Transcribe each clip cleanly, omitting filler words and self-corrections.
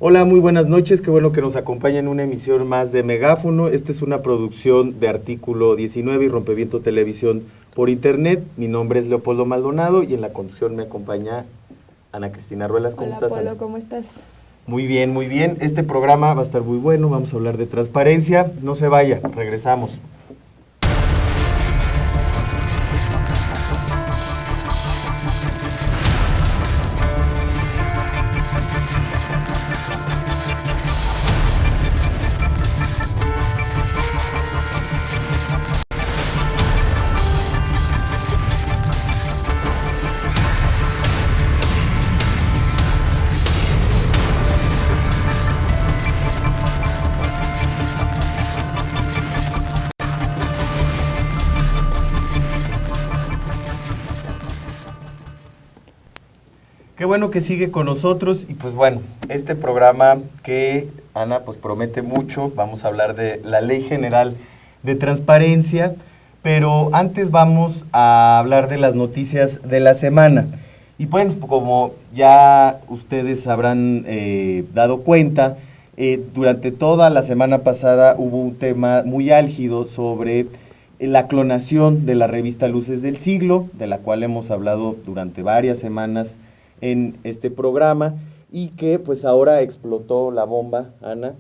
Hola, muy buenas noches, qué bueno que nos acompaña en una emisión más de Megáfono. Esta es una producción de Artículo 19 y Rompeviento Televisión por Internet. Mi nombre es Leopoldo Maldonado y en la conducción me acompaña Ana Cristina Ruelas. ¿Cómo estás, Polo, Ana? ¿cómo estás? Muy bien, muy bien. Este programa va a estar muy bueno, vamos a hablar de transparencia. No se vaya, regresamos. Qué bueno que sigue con nosotros y pues bueno, este programa que Ana pues promete mucho, vamos a hablar de la Ley General de Transparencia, pero antes vamos a hablar de las noticias de la semana. Y bueno, como ya ustedes habrán dado cuenta, durante toda la semana pasada hubo un tema muy álgido sobre la clonación de la revista Luces del Siglo, de la cual hemos hablado durante varias semanas en este programa y que pues ahora explotó la bomba, Ana,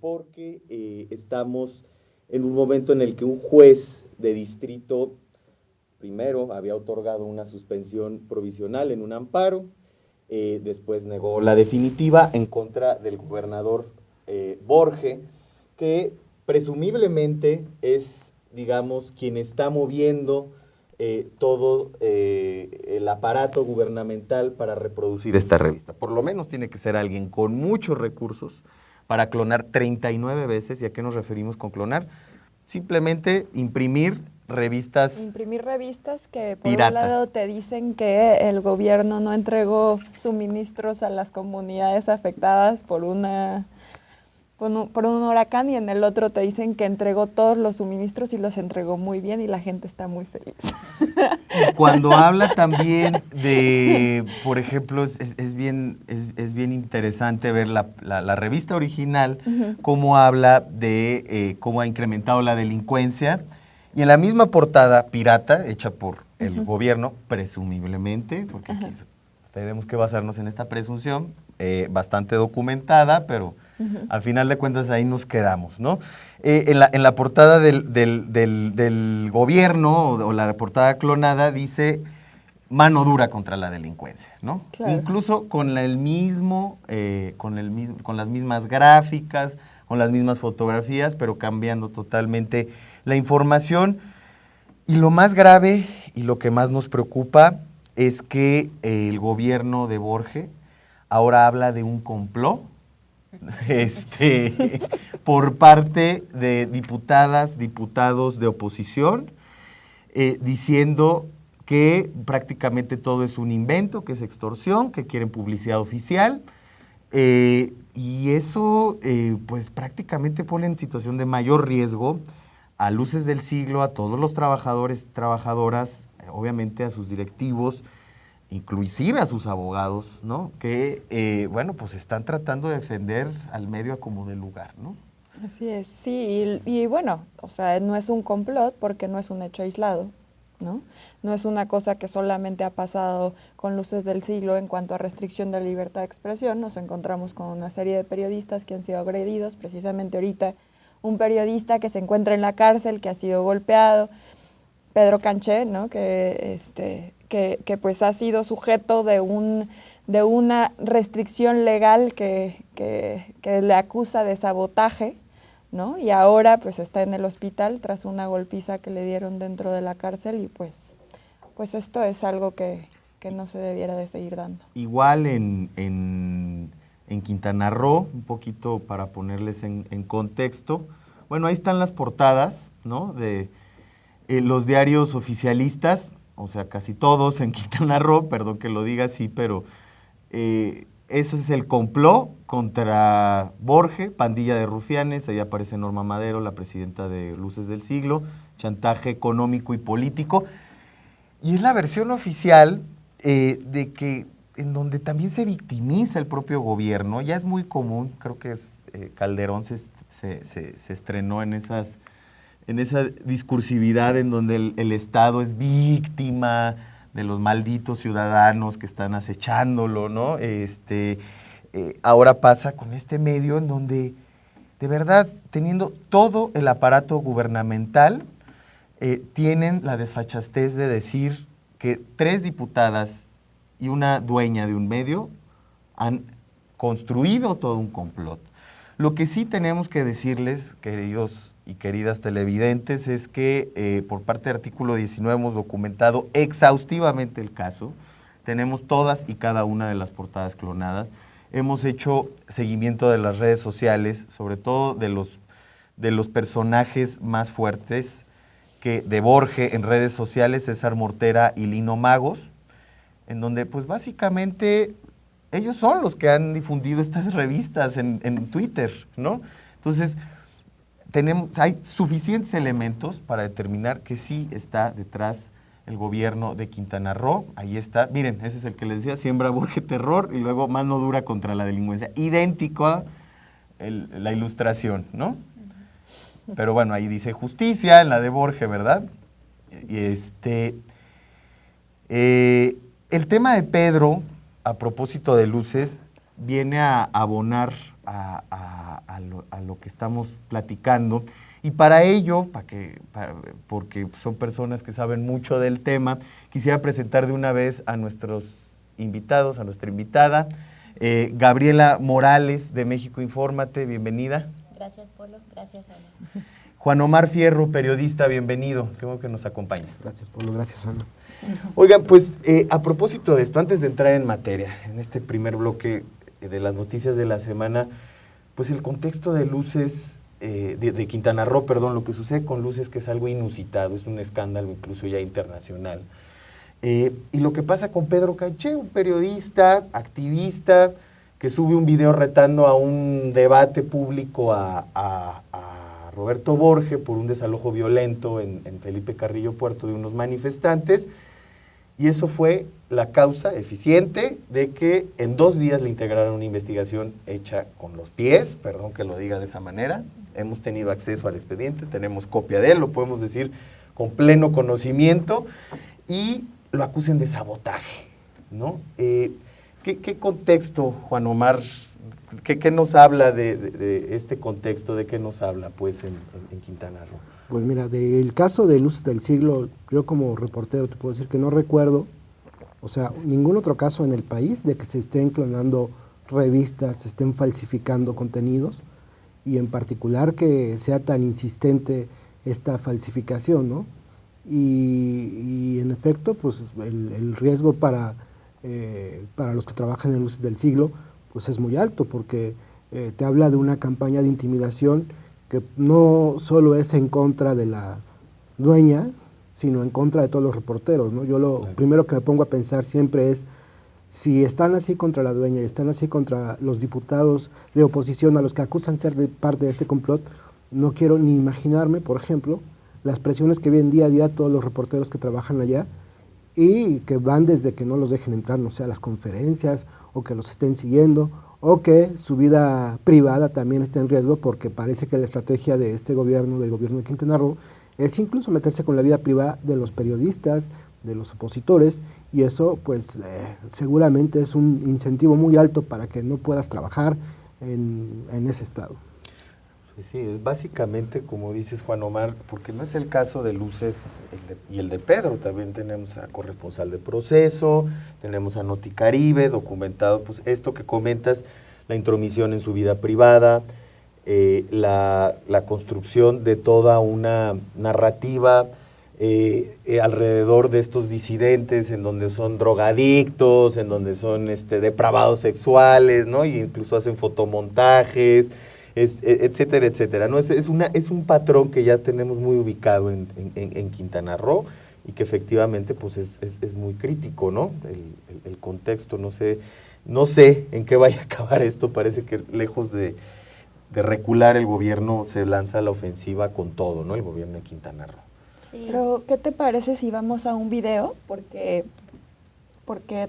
porque estamos en un momento en el que un juez de distrito primero había otorgado una suspensión provisional en un amparo, después negó la definitiva en contra del gobernador Borge, que presumiblemente es, digamos, quien está moviendo todo el aparato gubernamental para reproducir esta revista. Por lo menos tiene que ser alguien con muchos recursos para clonar 39 veces. ¿Y a qué nos referimos con clonar? Simplemente imprimir revistas que por piratas. un lado te dicen que el gobierno no entregó suministros a las comunidades afectadas por un huracán, y en el otro te dicen que entregó todos los suministros y los entregó muy bien y la gente está muy feliz. Cuando habla también de, por ejemplo, es bien interesante ver la revista original, cómo habla de cómo ha incrementado la delincuencia, y en la misma portada pirata, hecha por el gobierno, presumiblemente, porque aquí tenemos que basarnos en esta presunción, bastante documentada, pero al final de cuentas ahí nos quedamos, ¿no? En la portada del gobierno o la portada clonada dice mano dura contra la delincuencia, ¿no? Claro. Incluso con las mismas gráficas, con las mismas fotografías, pero cambiando totalmente la información. Y lo más grave y lo que más nos preocupa es que el gobierno de Borge ahora habla de un complot por parte de diputadas, diputados de oposición, diciendo que prácticamente todo es un invento, que es extorsión, que quieren publicidad oficial, y eso pues prácticamente pone en situación de mayor riesgo a Luces del Siglo, a todos los trabajadores, trabajadoras, obviamente a sus directivos, inclusive a sus abogados, ¿no? Que, bueno, pues están tratando de defender al medio a como de lugar, ¿no? Así es, sí, y bueno, o sea, no es un complot porque no es un hecho aislado, ¿no? No es una cosa que solamente ha pasado con Luces del Siglo en cuanto a restricción de la libertad de expresión. Nos encontramos con una serie de periodistas que han sido agredidos, precisamente ahorita un periodista que se encuentra en la cárcel, que ha sido golpeado, Pedro Canché, ¿no? Que pues ha sido sujeto de una restricción legal que le acusa de sabotaje, ¿no? Y ahora pues está en el hospital tras una golpiza que le dieron dentro de la cárcel, y pues esto es algo que no se debiera de seguir dando. Igual en Quintana Roo, un poquito para ponerles en contexto, bueno, ahí están las portadas, ¿no? De los diarios oficialistas, o sea, casi todos en Quintana Roo, perdón que lo diga así, pero eso es el complot contra Borge, pandilla de rufianes. Ahí aparece Norma Madero, la presidenta de Luces del Siglo, chantaje económico y político. Y es la versión oficial de que en donde también se victimiza el propio gobierno. Ya es muy común, creo que Calderón se estrenó en esa discursividad en donde el Estado es víctima de los malditos ciudadanos que están acechándolo, ¿no? Ahora pasa con este medio en donde, de verdad, teniendo todo el aparato gubernamental, tienen la desfachatez de decir que 3 diputadas y una dueña de un medio han construido todo un complot. Lo que sí tenemos que decirles, queridos y queridas televidentes, es que por parte de Artículo 19 hemos documentado exhaustivamente el caso. Tenemos todas y cada una de las portadas clonadas. Hemos hecho seguimiento de las redes sociales, sobre todo de los personajes más fuertes, que de Borge en redes sociales, César Mortera y Lino Magos, en donde pues básicamente ellos son los que han difundido estas revistas en Twitter, ¿no? Entonces, hay suficientes elementos para determinar que sí está detrás el gobierno de Quintana Roo. Ahí está, miren, ese es el que les decía, siembra Borge terror y luego mano dura contra la delincuencia. Idéntico a la ilustración, ¿no? Pero bueno, ahí dice justicia, en la de Borge, ¿verdad? Y el tema de Pedro, a propósito de luces, viene a abonar a lo que estamos platicando. Y para ello, porque son personas que saben mucho del tema, quisiera presentar de una vez a nuestros invitados, a nuestra invitada, Gabriela Morales, de México Infórmate, bienvenida. Gracias, Polo. Gracias, Ana. Juan Omar Fierro, periodista, bienvenido. Qué bueno que nos acompañes. Gracias, Polo. Gracias, Ana. Oigan, pues a propósito de esto, antes de entrar en materia, en este primer bloque de las noticias de la semana, pues el contexto de luces, de Quintana Roo, perdón, lo que sucede con luces, que es algo inusitado, es un escándalo incluso ya internacional. Y lo que pasa con Pedro Caché, un periodista, activista, que sube un video retando a un debate público a Roberto Borge por un desalojo violento en Felipe Carrillo Puerto de unos manifestantes, y eso fue la causa eficiente de que en 2 días le integraron una investigación hecha con los pies, perdón que lo diga de esa manera. Hemos tenido acceso al expediente, tenemos copia de él, lo podemos decir con pleno conocimiento, y lo acusen de sabotaje, ¿no? ¿Qué contexto, Juan Omar? ¿Qué nos habla de este contexto? ¿De qué nos habla, pues, en Quintana Roo? Pues mira, del caso de Luces del Siglo, yo como reportero te puedo decir que no recuerdo, o sea, ningún otro caso en el país de que se estén clonando revistas, se estén falsificando contenidos, y en particular que sea tan insistente esta falsificación, ¿no? Y en efecto, pues el riesgo para los que trabajan en Luces del Siglo, pues es muy alto, porque te habla de una campaña de intimidación que no solo es en contra de la dueña, sino en contra de todos los reporteros, ¿no? Yo lo primero que me pongo a pensar siempre es, si están así contra la dueña y están así contra los diputados de oposición a los que acusan ser de parte de este complot, no quiero ni imaginarme, por ejemplo, las presiones que ven día a día todos los reporteros que trabajan allá y que van desde que no los dejen entrar, no sé, a las conferencias, o que los estén siguiendo, o que su vida privada también esté en riesgo, porque parece que la estrategia de este gobierno, del gobierno de Quintana Roo, es incluso meterse con la vida privada de los periodistas, de los opositores, y eso pues seguramente es un incentivo muy alto para que no puedas trabajar en ese estado. Sí, es básicamente como dices, Juan Omar, porque no es el caso de Luces y el de Pedro. También tenemos a corresponsal de Proceso, tenemos a Noticaribe, documentado, pues esto que comentas, la intromisión en su vida privada, la construcción de toda una narrativa alrededor de estos disidentes, en donde son drogadictos, en donde son depravados sexuales, ¿no? Y incluso hacen fotomontajes, etcétera, etcétera, ¿no? Es un patrón que ya tenemos muy ubicado en Quintana Roo, y que efectivamente pues es muy crítico, ¿no? El contexto, no sé en qué vaya a acabar esto. Parece que lejos de recular, el gobierno se lanza a la ofensiva con todo, ¿no? El gobierno de Quintana Roo. Sí. Pero, ¿qué te parece si vamos a un video? Porque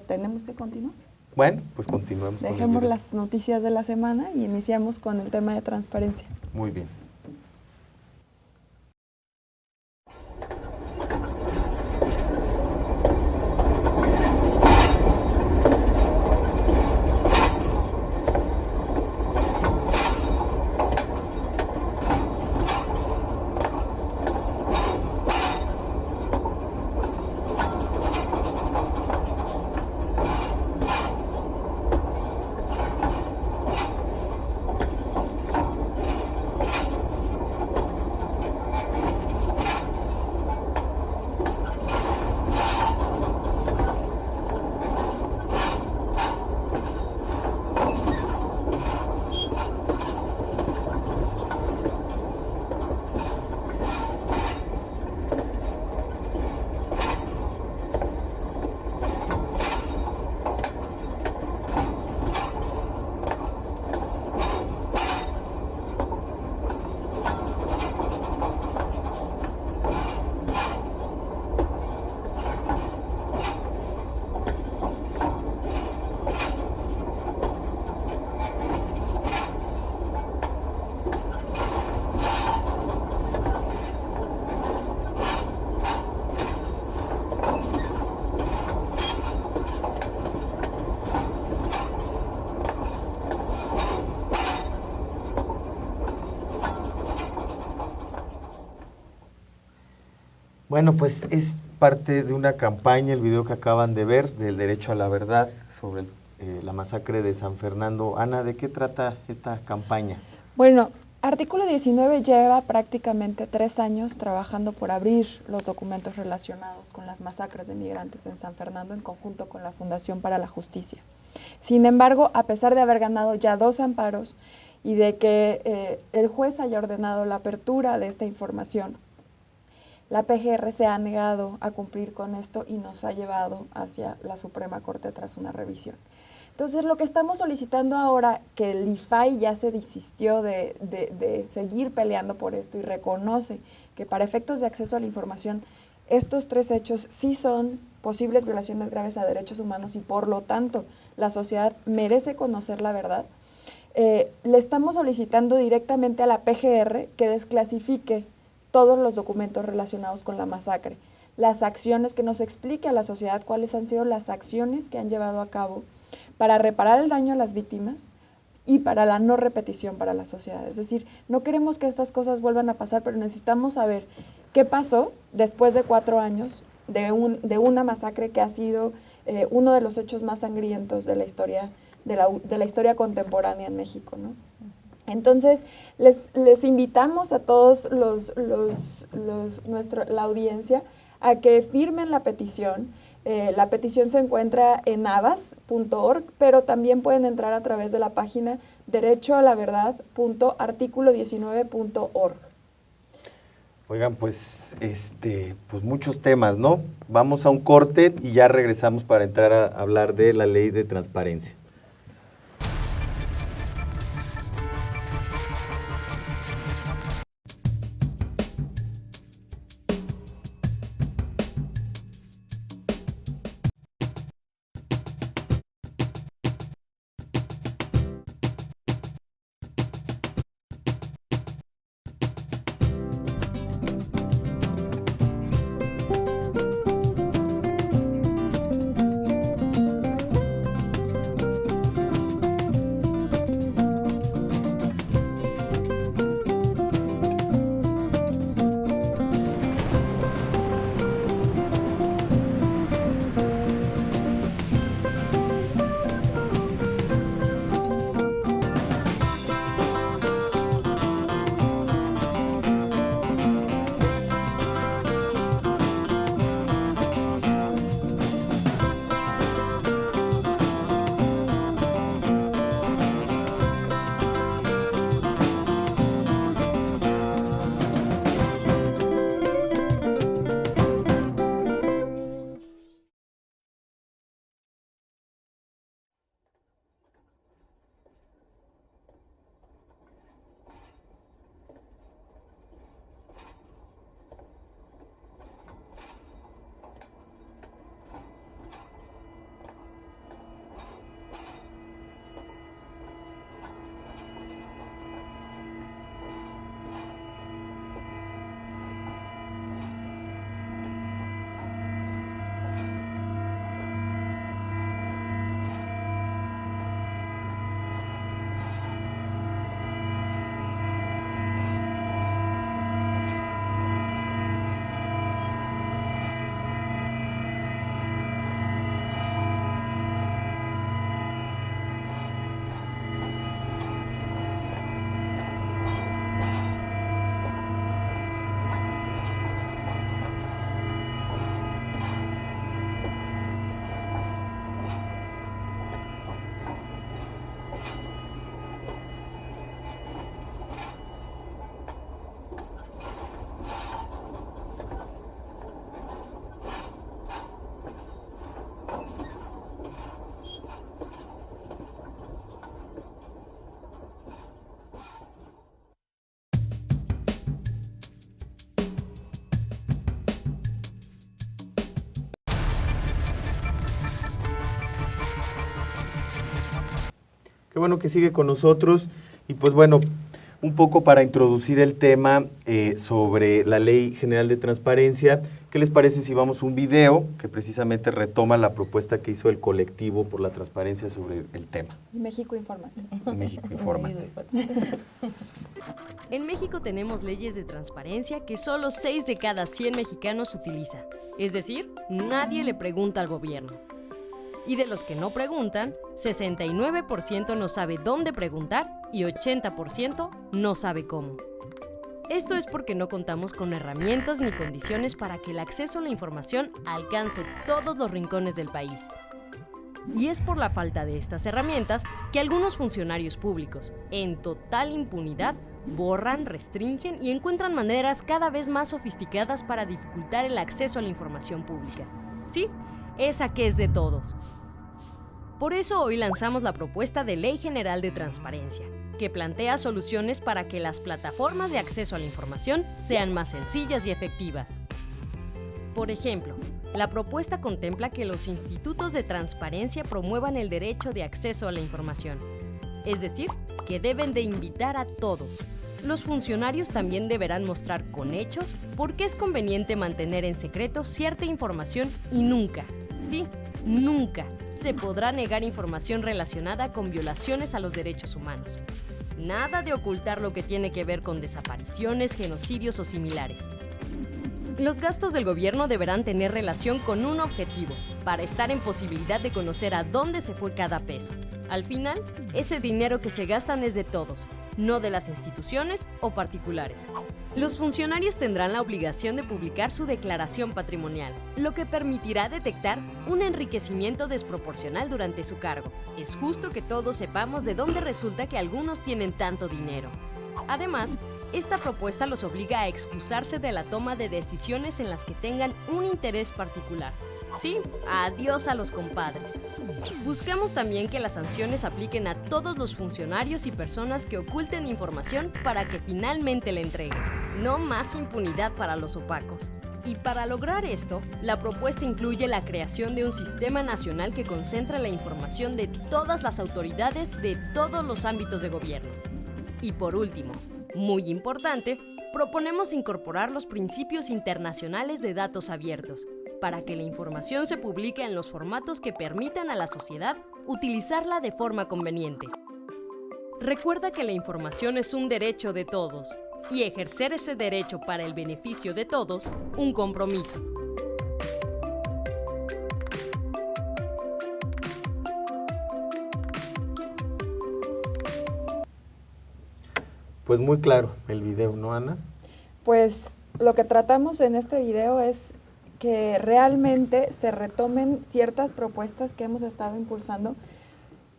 tenemos que continuar. Bueno, pues continuemos con el Dejemos video. las noticias de la semana y iniciamos con el tema de transparencia. Muy bien. Bueno, pues es parte de una campaña, el video que acaban de ver, del derecho a la verdad sobre la masacre de San Fernando. Ana, ¿de qué trata esta campaña? Bueno, Artículo 19 lleva prácticamente 3 años trabajando por abrir los documentos relacionados con las masacres de migrantes en San Fernando en conjunto con la Fundación para la Justicia. Sin embargo, a pesar de haber ganado ya 2 amparos y de que el juez haya ordenado la apertura de esta información, la PGR se ha negado a cumplir con esto y nos ha llevado hacia la Suprema Corte tras una revisión. Entonces, lo que estamos solicitando ahora, que el IFAI ya se desistió de seguir peleando por esto y reconoce que para efectos de acceso a la información, estos 3 hechos sí son posibles violaciones graves a derechos humanos y por lo tanto la sociedad merece conocer la verdad, le estamos solicitando directamente a la PGR que desclasifique todos los documentos relacionados con la masacre, las acciones, que nos explique a la sociedad cuáles han sido las acciones que han llevado a cabo para reparar el daño a las víctimas y para la no repetición para la sociedad. Es decir, no queremos que estas cosas vuelvan a pasar, pero necesitamos saber qué pasó después de 4 años de una masacre que ha sido uno de los hechos más sangrientos de la historia, de la historia contemporánea en México, ¿no? Entonces, les invitamos a todos la audiencia a que firmen la petición. La petición se encuentra en abas.org, pero también pueden entrar a través de la página derechoalaverdad.articulo19.org. Oigan, pues muchos temas, ¿no? Vamos a un corte y ya regresamos para entrar a hablar de la ley de transparencia. Qué bueno que sigue con nosotros. Y pues bueno, un poco para introducir el tema sobre la Ley General de Transparencia, ¿qué les parece si vamos a un video que precisamente retoma la propuesta que hizo el colectivo por la transparencia sobre el tema? México Infórmate. México Infórmate. En México tenemos leyes de transparencia que solo 6 de cada 100 mexicanos utiliza. Es decir, nadie le pregunta al gobierno. Y de los que no preguntan, 69% no sabe dónde preguntar y 80% no sabe cómo. Esto es porque no contamos con herramientas ni condiciones para que el acceso a la información alcance todos los rincones del país. Y es por la falta de estas herramientas que algunos funcionarios públicos, en total impunidad, borran, restringen y encuentran maneras cada vez más sofisticadas para dificultar el acceso a la información pública. Sí, esa que es de todos. Por eso hoy lanzamos la propuesta de Ley General de Transparencia, que plantea soluciones para que las plataformas de acceso a la información sean más sencillas y efectivas. Por ejemplo, la propuesta contempla que los institutos de transparencia promuevan el derecho de acceso a la información, es decir, que deben de invitar a todos. Los funcionarios también deberán mostrar con hechos por qué es conveniente mantener en secreto cierta información y nunca, sí, nunca, se podrá negar información relacionada con violaciones a los derechos humanos. Nada de ocultar lo que tiene que ver con desapariciones, genocidios o similares. Los gastos del gobierno deberán tener relación con un objetivo, para estar en posibilidad de conocer a dónde se fue cada peso. Al final, ese dinero que se gastan es de todos, no de las instituciones o particulares. Los funcionarios tendrán la obligación de publicar su declaración patrimonial, lo que permitirá detectar un enriquecimiento desproporcional durante su cargo. Es justo que todos sepamos de dónde resulta que algunos tienen tanto dinero. Además, esta propuesta los obliga a excusarse de la toma de decisiones en las que tengan un interés particular. Sí, adiós a los compadres. Buscamos también que las sanciones apliquen a todos los funcionarios y personas que oculten información para que finalmente la entreguen. No más impunidad para los opacos. Y para lograr esto, la propuesta incluye la creación de un sistema nacional que concentre la información de todas las autoridades de todos los ámbitos de gobierno. Y por último, muy importante, proponemos incorporar los principios internacionales de datos abiertos, para que la información se publique en los formatos que permitan a la sociedad utilizarla de forma conveniente. Recuerda que la información es un derecho de todos, y ejercer ese derecho para el beneficio de todos, un compromiso. Pues muy claro el video, ¿no, Ana? Pues lo que tratamos en este video es que realmente se retomen ciertas propuestas que hemos estado impulsando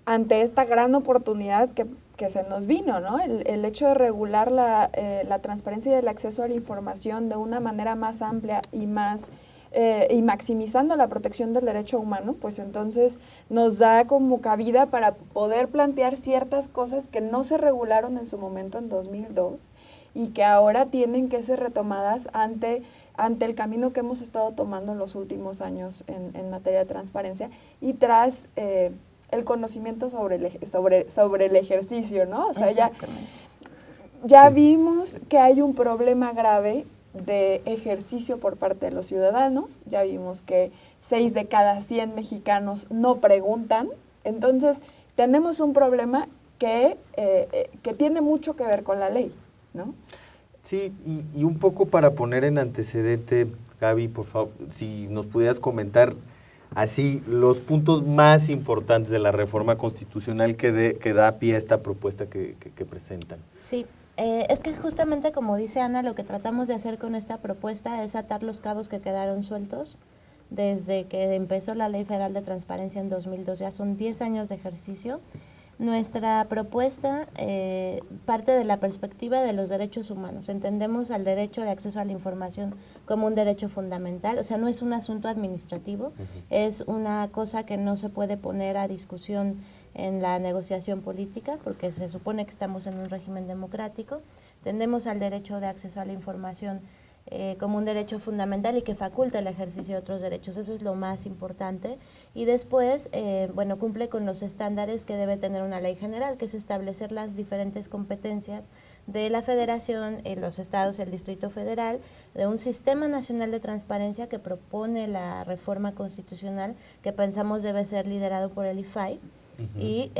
ante esta gran oportunidad que se nos vino, ¿no? El hecho de regular la transparencia y el acceso a la información de una manera más amplia y más y maximizando la protección del derecho humano, pues entonces nos da como cabida para poder plantear ciertas cosas que no se regularon en su momento en 2002 y que ahora tienen que ser retomadas ante el camino que hemos estado tomando en los últimos años en materia de transparencia y tras el conocimiento sobre el ejercicio, ¿no? O sea, ya Sí. vimos que hay un problema grave de ejercicio por parte de los ciudadanos, ya vimos que 6 de cada 100 mexicanos no preguntan, entonces tenemos un problema que tiene mucho que ver con la ley, ¿no? Sí, y un poco para poner en antecedente, Gaby, por favor, si nos pudieras comentar así los puntos más importantes de la reforma constitucional que da pie a esta propuesta que presentan. Sí, es que justamente como dice Ana, lo que tratamos de hacer con esta propuesta es atar los cabos que quedaron sueltos desde que empezó la Ley Federal de Transparencia en 2002, ya son 10 años de ejercicio. Nuestra propuesta parte de la perspectiva de los derechos humanos. Entendemos al derecho de acceso a la información como un derecho fundamental, o sea, no es un asunto administrativo, es una cosa que no se puede poner a discusión en la negociación política, porque se supone que estamos en un régimen democrático. Tendemos al derecho de acceso a la información como un derecho fundamental y que faculta el ejercicio de otros derechos. Eso es lo más importante. Y después, bueno, cumple con los estándares que debe tener una ley general, que es establecer las diferentes competencias de la Federación, los estados y el Distrito Federal, de un sistema nacional de transparencia que propone la reforma constitucional, que pensamos debe ser liderado por el IFAI. Y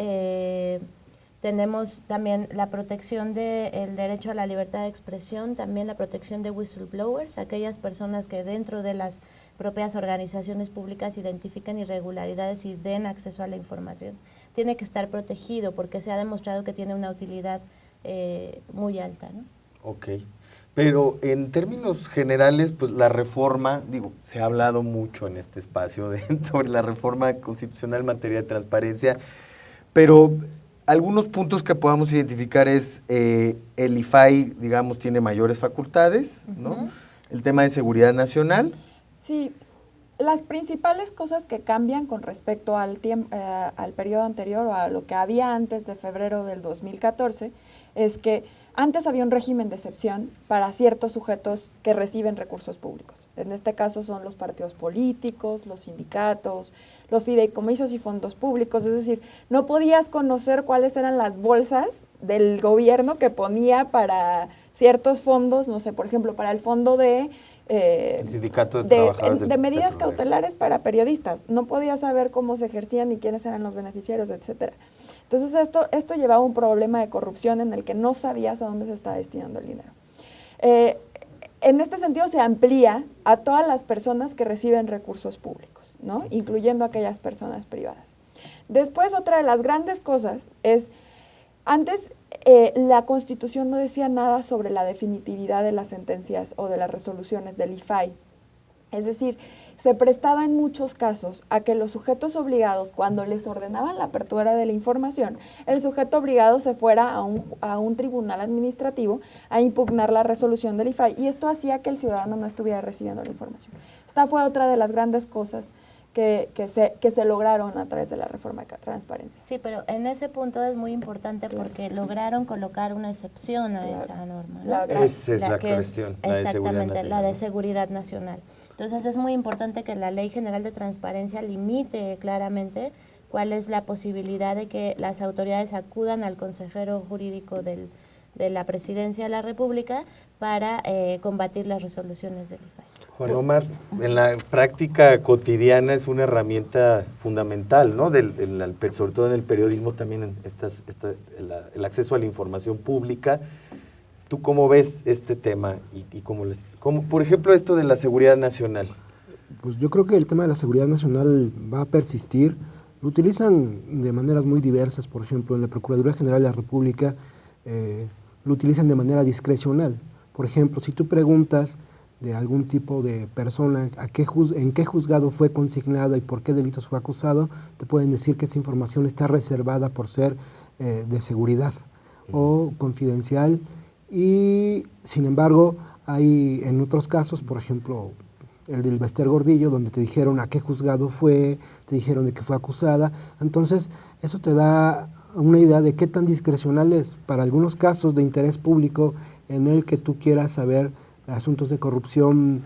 tenemos también la protección del derecho a la libertad de expresión, también la protección de whistleblowers, aquellas personas que dentro de las propias organizaciones públicas identifican irregularidades y den acceso a la información. Tiene que estar protegido porque se ha demostrado que tiene una utilidad muy alta, ¿no? Ok, pero en términos generales, pues la reforma, digo, se ha hablado mucho en este espacio sobre la reforma constitucional en materia de transparencia, pero algunos puntos que podamos identificar es el IFAI, digamos, tiene mayores facultades, ¿no? El tema de seguridad nacional. Sí, las principales cosas que cambian con respecto al periodo anterior o a lo que había antes de febrero del 2014 es que antes había un régimen de excepción para ciertos sujetos que reciben recursos públicos. En este caso son los partidos políticos, los sindicatos, los fideicomisos y fondos públicos. Es decir, no podías conocer cuáles eran las bolsas del gobierno que ponía para ciertos fondos, no sé, por ejemplo, para el fondo de el sindicato de trabajadores de medidas cautelares para periodistas. No podías saber cómo se ejercían ni quiénes eran los beneficiarios, etcétera. Entonces esto llevaba a un problema de corrupción en el que no sabías a dónde se estaba destinando el dinero. En este sentido se amplía a todas las personas que reciben recursos públicos, ¿no? Incluyendo aquellas personas privadas. Después, otra de las grandes cosas es, antes la Constitución no decía nada sobre la definitividad de las sentencias o de las resoluciones del IFAI. Es decir, se prestaba en muchos casos a que los sujetos obligados, cuando les ordenaban la apertura de la información, el sujeto obligado se fuera a un tribunal administrativo a impugnar la resolución del IFAI, y esto hacía que el ciudadano no estuviera recibiendo la información. Esta fue otra de las grandes cosas que se lograron a través de la reforma de transparencia. Sí, pero en ese punto es muy importante porque lograron colocar una excepción a esa norma, ¿no? Esa es la cuestión, la de seguridad nacional. La de seguridad nacional. Entonces es muy importante que la Ley General de Transparencia limite claramente cuál es la posibilidad de que las autoridades acudan al consejero jurídico de la Presidencia de la República para combatir las resoluciones del IFAI. Juan Omar, en la práctica cotidiana es una herramienta fundamental, ¿no? Sobre todo en el periodismo también, el acceso a la información pública. ¿Tú cómo ves este tema y cómo, por ejemplo, esto de la seguridad nacional? Pues yo creo que el tema de la seguridad nacional va a persistir. Lo utilizan de maneras muy diversas, por ejemplo, en la Procuraduría General de la República lo utilizan de manera discrecional. Por ejemplo, si tú preguntas de algún tipo de persona en qué juzgado fue consignada y por qué delitos fue acusado, te pueden decir que esa información está reservada por ser de seguridad o confidencial. Y sin embargo, hay en otros casos, por ejemplo, el del Bester Gordillo, donde te dijeron a qué juzgado fue, te dijeron de qué fue acusada. Entonces, eso te da una idea de qué tan discrecional es para algunos casos de interés público en el que tú quieras saber asuntos de corrupción,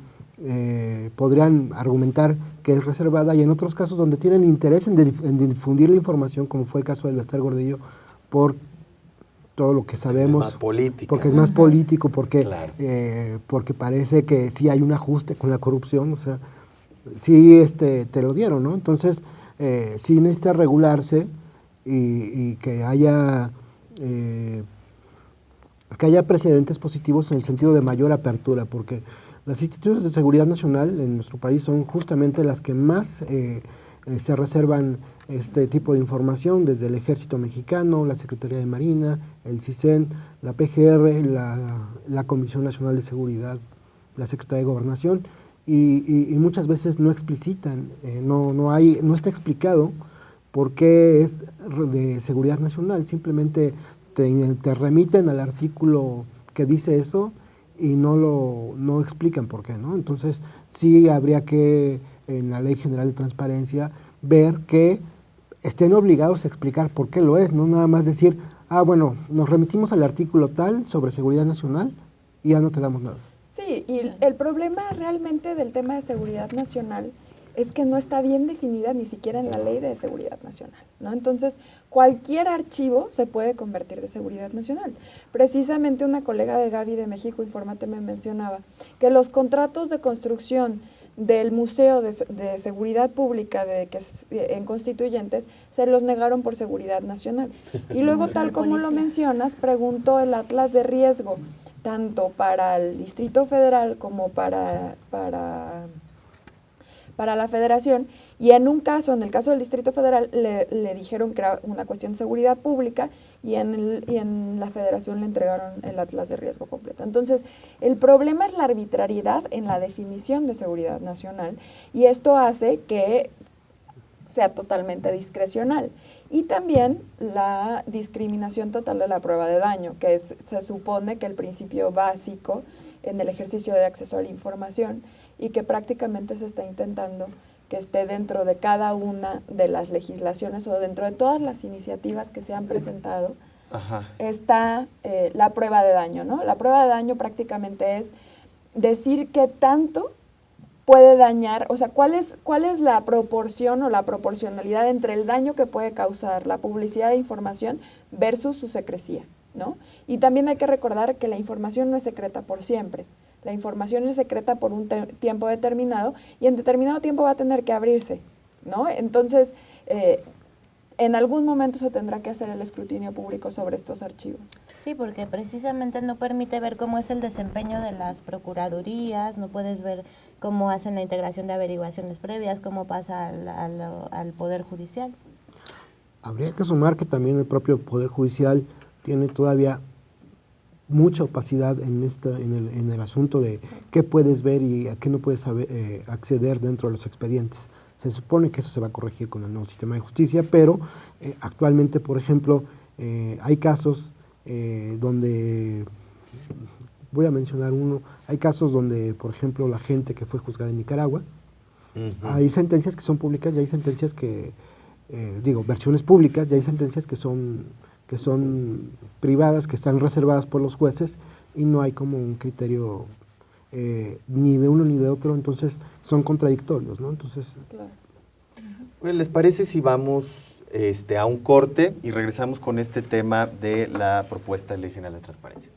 podrían argumentar que es reservada, y en otros casos donde tienen interés en difundir la información, como fue el caso del Bester Gordillo, por todo lo que sabemos, es más político, porque es más político, porque, claro. Porque parece que sí hay un ajuste con la corrupción, o sea, sí te lo dieron, ¿no? Entonces, sí necesita regularse y que haya precedentes positivos en el sentido de mayor apertura, porque las instituciones de seguridad nacional en nuestro país son justamente las que más se reservan este tipo de información, desde el Ejército Mexicano, la Secretaría de Marina, el CISEN, la PGR, la Comisión Nacional de Seguridad, la Secretaría de Gobernación, y muchas veces no explicitan, no está explicado por qué es de seguridad nacional, simplemente te remiten al artículo que dice eso y no explican por qué, ¿no? Entonces sí habría que, en la Ley General de Transparencia, ver que estén obligados a explicar por qué lo es, no nada más decir, bueno, nos remitimos al artículo tal sobre seguridad nacional y ya no te damos nada. Sí, Y el problema realmente del tema de seguridad nacional es que no está bien definida ni siquiera en la Ley de Seguridad Nacional, ¿no? Entonces, cualquier archivo se puede convertir de seguridad nacional. Precisamente una colega de Gaby de México Infórmate me mencionaba que los contratos de construcción del Museo de Seguridad Pública en Constituyentes se los negaron por seguridad nacional. Y luego, tal como lo mencionas, preguntó el Atlas de Riesgo, tanto para el Distrito Federal como para la Federación, y en un caso, en el caso del Distrito Federal, le dijeron que era una cuestión de seguridad pública, y en la Federación le entregaron el Atlas de Riesgo completo. Entonces, el problema es la arbitrariedad en la definición de seguridad nacional, y esto hace que sea totalmente discrecional. Y también la discriminación total de la prueba de daño, que se supone que el principio básico en el ejercicio de acceso a la información, y que prácticamente se está intentando que esté dentro de cada una de las legislaciones o dentro de todas las iniciativas que se han presentado. Ajá. Está la prueba de daño, ¿no? La prueba de daño prácticamente es decir qué tanto puede dañar, o sea, cuál es la proporción o la proporcionalidad entre el daño que puede causar la publicidad de información versus su secrecía, ¿no? Y también hay que recordar que la información no es secreta por siempre. La información es secreta por un tiempo determinado, y en determinado tiempo va a tener que abrirse, ¿no? Entonces, en algún momento se tendrá que hacer el escrutinio público sobre estos archivos. Sí, porque precisamente no permite ver cómo es el desempeño de las procuradurías, no puedes ver cómo hacen la integración de averiguaciones previas, cómo pasa al Poder Judicial. Habría que sumar que también el propio Poder Judicial tiene todavía mucha opacidad en el asunto de qué puedes ver y a qué no puedes acceder dentro de los expedientes. Se supone que eso se va a corregir con el nuevo sistema de justicia, pero actualmente, por ejemplo, hay casos donde, voy a mencionar uno, hay casos donde, por ejemplo, la gente que fue juzgada en Nicaragua, hay sentencias que son públicas y hay sentencias que, versiones públicas, y hay sentencias que son privadas, que están reservadas por los jueces, y no hay como un criterio ni de uno ni de otro, entonces son contradictorios, ¿no? Entonces, claro. Bueno, ¿les parece si vamos a un corte y regresamos con este tema de la propuesta de Ley General de Transparencia?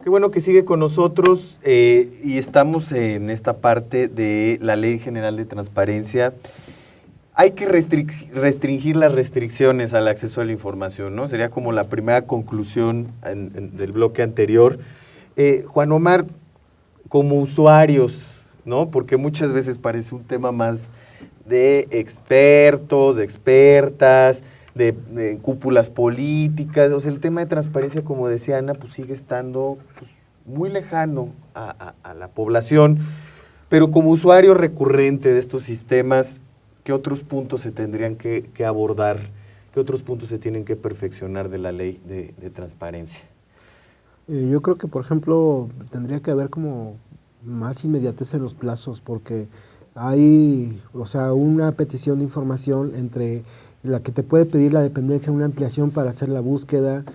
Qué bueno que sigue con nosotros y estamos en esta parte de la Ley General de Transparencia. Hay que restringir las restricciones al acceso a la información, ¿no? Sería como la primera conclusión del bloque anterior. Juan Omar, como usuarios, ¿no? Porque muchas veces parece un tema más de expertos, de expertas, de cúpulas políticas. O sea, el tema de transparencia, como decía Ana, pues sigue estando pues, muy lejano a la población. Pero como usuario recurrente de estos sistemas, ¿qué otros puntos se tendrían que abordar? ¿Qué otros puntos se tienen que perfeccionar de la ley de transparencia? Yo creo que, por ejemplo, tendría que haber como más inmediatez en los plazos, porque hay, o sea, una petición de información entre la que te puede pedir la dependencia una ampliación para hacer la búsqueda,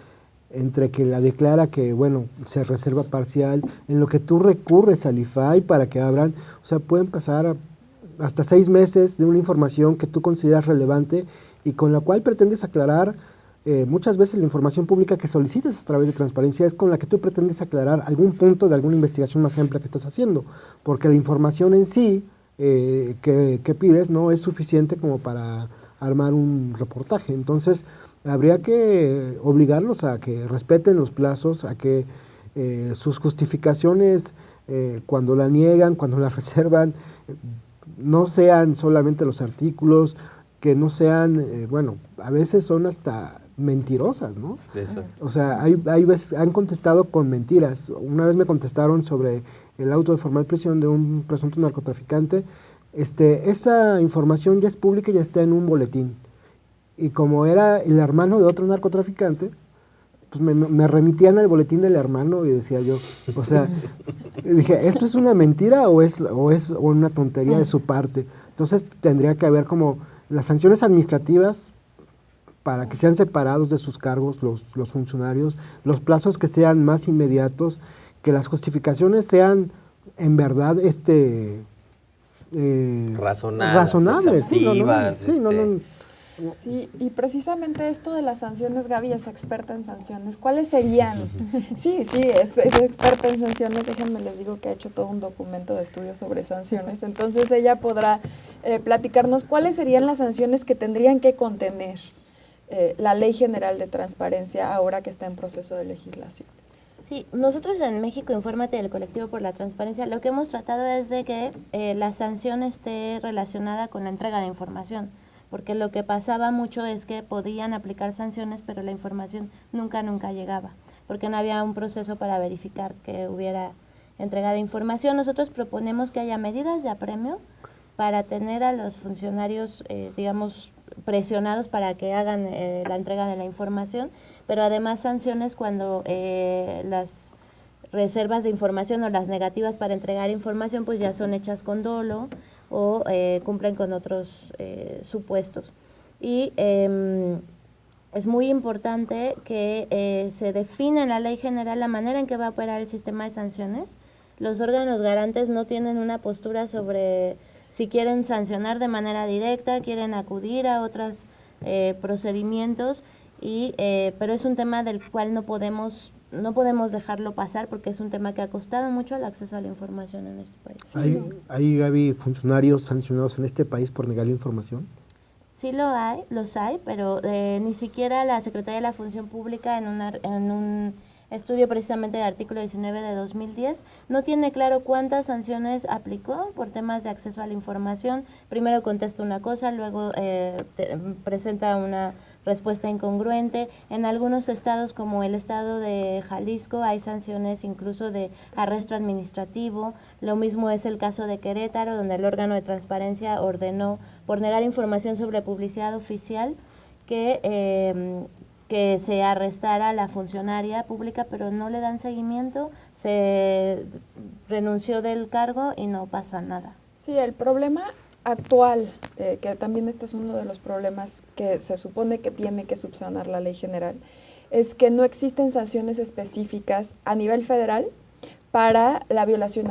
entre que la declara que, bueno, se reserva parcial, en lo que tú recurres al IFAI para que abran, o sea, pueden pasar hasta 6 meses de una información que tú consideras relevante y con la cual pretendes aclarar. Muchas veces la información pública que solicites a través de transparencia es con la que tú pretendes aclarar algún punto de alguna investigación más amplia que estás haciendo, porque la información en sí que pides no es suficiente como para armar un reportaje. Entonces, habría que obligarlos a que respeten los plazos, a que sus justificaciones, cuando la niegan, cuando la reservan, no sean solamente los artículos, que no sean, bueno, a veces son hasta mentirosas, ¿no? Eso. O sea, hay veces, han contestado con mentiras. Una vez me contestaron sobre el auto de formal prisión de un presunto narcotraficante. Esa información ya es pública y ya está en un boletín. Y como era el hermano de otro narcotraficante, pues me remitían al boletín del hermano y decía yo, o sea, dije, ¿esto es una mentira o es una tontería de su parte? Entonces tendría que haber como las sanciones administrativas para que sean separados de sus cargos los funcionarios, los plazos que sean más inmediatos, que las justificaciones sean en verdad razonables. Sí, y precisamente esto de las sanciones, Gaby es experta en sanciones. ¿Cuáles serían? Sí, es experta en sanciones. Déjenme les digo que ha hecho todo un documento de estudio sobre sanciones. Entonces ella podrá platicarnos cuáles serían las sanciones que tendrían que contener la Ley General de Transparencia ahora que está en proceso de legislación. Sí, nosotros en México Infórmate del Colectivo por la Transparencia lo que hemos tratado es de que la sanción esté relacionada con la entrega de información, porque lo que pasaba mucho es que podían aplicar sanciones, pero la información nunca llegaba, porque no había un proceso para verificar que hubiera entrega de información. Nosotros proponemos que haya medidas de apremio para tener a los funcionarios, digamos, presionados para que hagan la entrega de la información, pero además sanciones cuando las reservas de información o las negativas para entregar información pues ya son hechas con dolo o cumplen con otros supuestos. Y es muy importante que se defina en la ley general la manera en que va a operar el sistema de sanciones. Los órganos garantes no tienen una postura sobre si quieren sancionar de manera directa, quieren acudir a otros procedimientos, pero es un tema del cual no podemos dejarlo pasar porque es un tema que ha costado mucho el acceso a la información en este país. ¿Hay, Gaby, funcionarios sancionados en este país por negar la información? Sí los hay, pero ni siquiera la Secretaría de la Función Pública en un estudio precisamente del artículo 19 de 2010, no tiene claro cuántas sanciones aplicó por temas de acceso a la información. Primero contesta una cosa, luego presenta una respuesta incongruente. En algunos estados, como el estado de Jalisco, hay sanciones incluso de arresto administrativo. Lo mismo es el caso de Querétaro, donde el órgano de transparencia ordenó, por negar información sobre publicidad oficial, que se arrestara a la funcionaria pública, pero no le dan seguimiento, se renunció del cargo y no pasa nada. Sí, el problema actual, que también este es uno de los problemas que se supone que tiene que subsanar la ley general, es que no existen sanciones específicas a nivel federal para la violación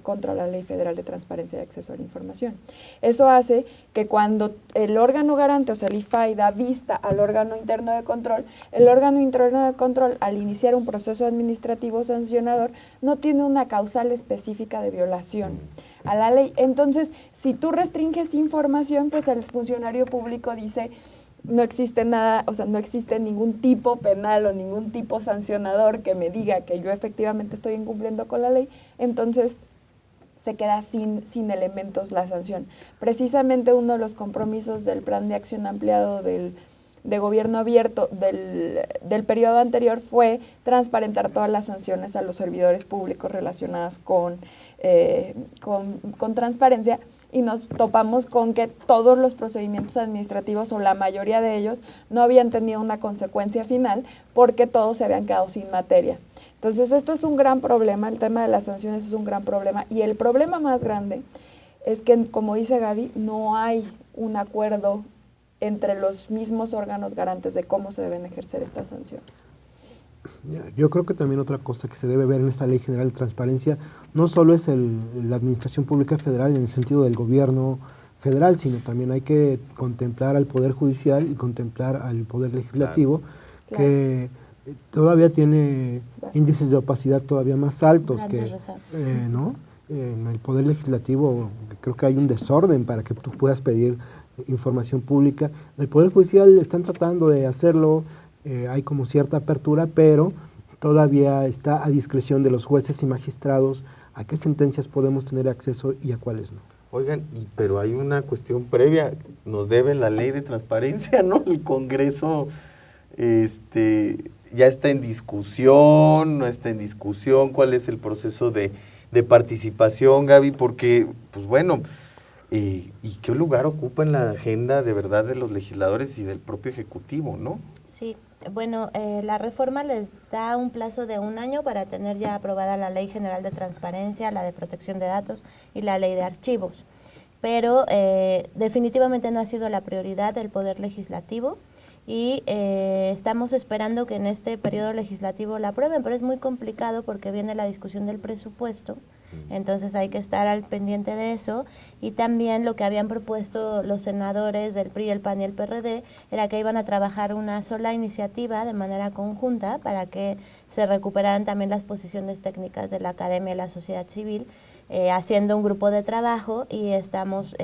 contra la Ley Federal de Transparencia y Acceso a la Información. Eso hace que cuando el órgano garante, o sea, el IFAI, da vista al órgano interno de control, el órgano interno de control, al iniciar un proceso administrativo sancionador, no tiene una causal específica de violación a la ley. Entonces, si tú restringes información, pues el funcionario público dice, no existe nada, o sea, no existe ningún tipo penal o ningún tipo sancionador que me diga que yo efectivamente estoy incumpliendo con la ley, entonces se queda sin elementos la sanción. Precisamente uno de los compromisos del plan de acción ampliado de gobierno abierto del periodo anterior fue transparentar todas las sanciones a los servidores públicos relacionadas con transparencia, y nos topamos con que todos los procedimientos administrativos, o la mayoría de ellos, no habían tenido una consecuencia final porque todos se habían quedado sin materia. Entonces esto es un gran problema, el tema de las sanciones es un gran problema, y el problema más grande es que, como dice Gaby, no hay un acuerdo entre los mismos órganos garantes de cómo se deben ejercer estas sanciones. Yo creo que también otra cosa que se debe ver en esta Ley General de Transparencia no solo es la Administración Pública Federal en el sentido del gobierno federal, sino también hay que contemplar al Poder Judicial y contemplar al Poder Legislativo, claro, que todavía tiene índices de opacidad todavía más altos ¿no? En el Poder Legislativo creo que hay un desorden para que tú puedas pedir información pública. En el Poder Judicial están tratando de hacerlo, hay como cierta apertura, pero todavía está a discreción de los jueces y magistrados a qué sentencias podemos tener acceso y a cuáles no. Oigan, pero hay una cuestión previa, nos debe la ley de transparencia, ¿no? El Congreso ya está en discusión, no está en discusión, ¿cuál es el proceso de participación, Gaby? Porque, pues bueno, ¿y qué lugar ocupa en la agenda de verdad de los legisladores y del propio Ejecutivo, no? Sí, bueno, la reforma les da un plazo de 1 año para tener ya aprobada la Ley General de Transparencia, la de Protección de Datos y la Ley de Archivos. Pero definitivamente no ha sido la prioridad del Poder Legislativo y estamos esperando que en este periodo legislativo la aprueben, pero es muy complicado porque viene la discusión del presupuesto, entonces hay que estar al pendiente de eso, y también lo que habían propuesto los senadores del PRI, el PAN y el PRD era que iban a trabajar una sola iniciativa de manera conjunta para que se recuperaran también las posiciones técnicas de la academia y la sociedad civil, haciendo un grupo de trabajo, y estamos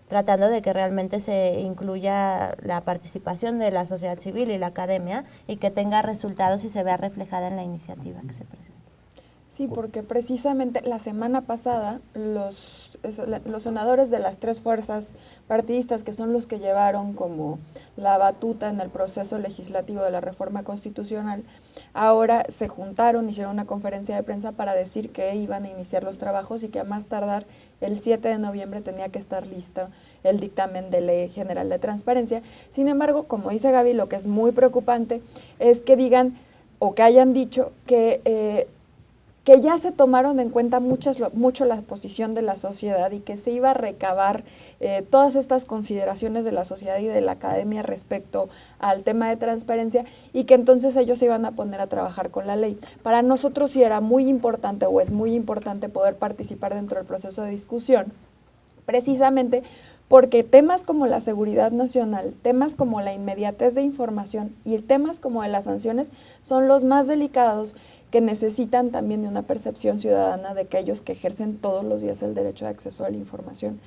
tratando de que realmente se incluya la participación de la sociedad civil y la academia y que tenga resultados y se vea reflejada en la iniciativa que se presenta. Sí, porque precisamente la semana pasada los senadores de las 3 fuerzas partidistas, que son los que llevaron como la batuta en el proceso legislativo de la reforma constitucional, ahora se juntaron, hicieron una conferencia de prensa para decir que iban a iniciar los trabajos y que a más tardar el 7 de noviembre tenía que estar listo el dictamen de Ley General de Transparencia. Sin embargo, como dice Gaby, lo que es muy preocupante es que digan o que hayan dicho que ya se tomaron en cuenta mucho la posición de la sociedad y que se iba a recabar todas estas consideraciones de la sociedad y de la academia respecto al tema de transparencia, y que entonces ellos se iban a poner a trabajar con la ley. Para nosotros sí era muy importante, o es muy importante, poder participar dentro del proceso de discusión, precisamente porque temas como la seguridad nacional, temas como la inmediatez de información y temas como de las sanciones son los más delicados, que necesitan también de una percepción ciudadana de aquellos que ejercen todos los días el derecho de acceso a la información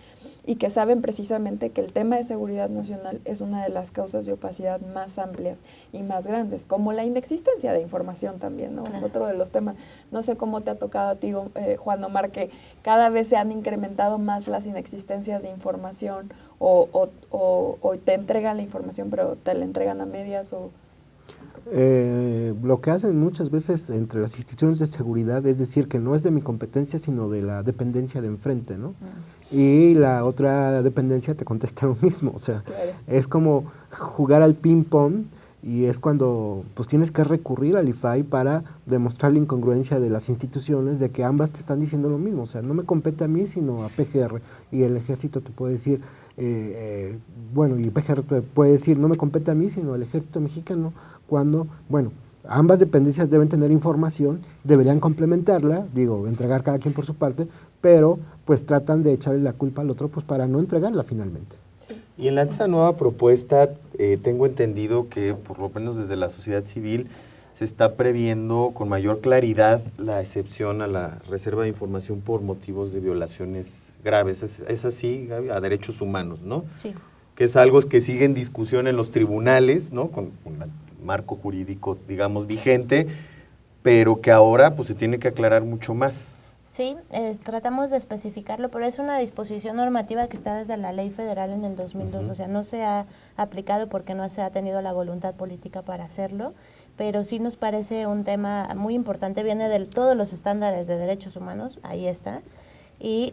y que saben precisamente que el tema de seguridad nacional es una de las causas de opacidad más amplias y más grandes, como la inexistencia de información también, ¿no? Claro. Es otro de los temas. No sé cómo te ha tocado a ti, Juan Omar, que cada vez se han incrementado más las inexistencias de información o te entregan la información pero te la entregan a medias o... Lo que hacen muchas veces entre las instituciones de seguridad es decir que no es de mi competencia sino de la dependencia de enfrente, ¿no? Y la otra dependencia te contesta lo mismo, o sea, claro. Es como jugar al ping pong, y es cuando pues tienes que recurrir al IFAI para demostrar la incongruencia de las instituciones, de que ambas te están diciendo lo mismo, o sea, no me compete a mí sino a PGR, y el ejército te puede decir, bueno, y PGR te puede decir, no me compete a mí sino al ejército mexicano, cuando, bueno, ambas dependencias deben tener información, deberían complementarla, digo, entregar cada quien por su parte, pero pues tratan de echarle la culpa al otro pues para no entregarla finalmente. Y en esta nueva propuesta tengo entendido que por lo menos desde la sociedad civil se está previendo con mayor claridad la excepción a la reserva de información por motivos de violaciones graves. Es así, Gaby, a derechos humanos, ¿no? Sí. Que es algo que sigue en discusión en los tribunales, ¿no? Con el marco jurídico, digamos, vigente, pero que ahora pues se tiene que aclarar mucho más. Sí, tratamos de especificarlo, pero es una disposición normativa que está desde la ley federal en el 2002, o sea, no se ha aplicado porque no se ha tenido la voluntad política para hacerlo, pero sí nos parece un tema muy importante, viene de todos los estándares de derechos humanos, ahí está, y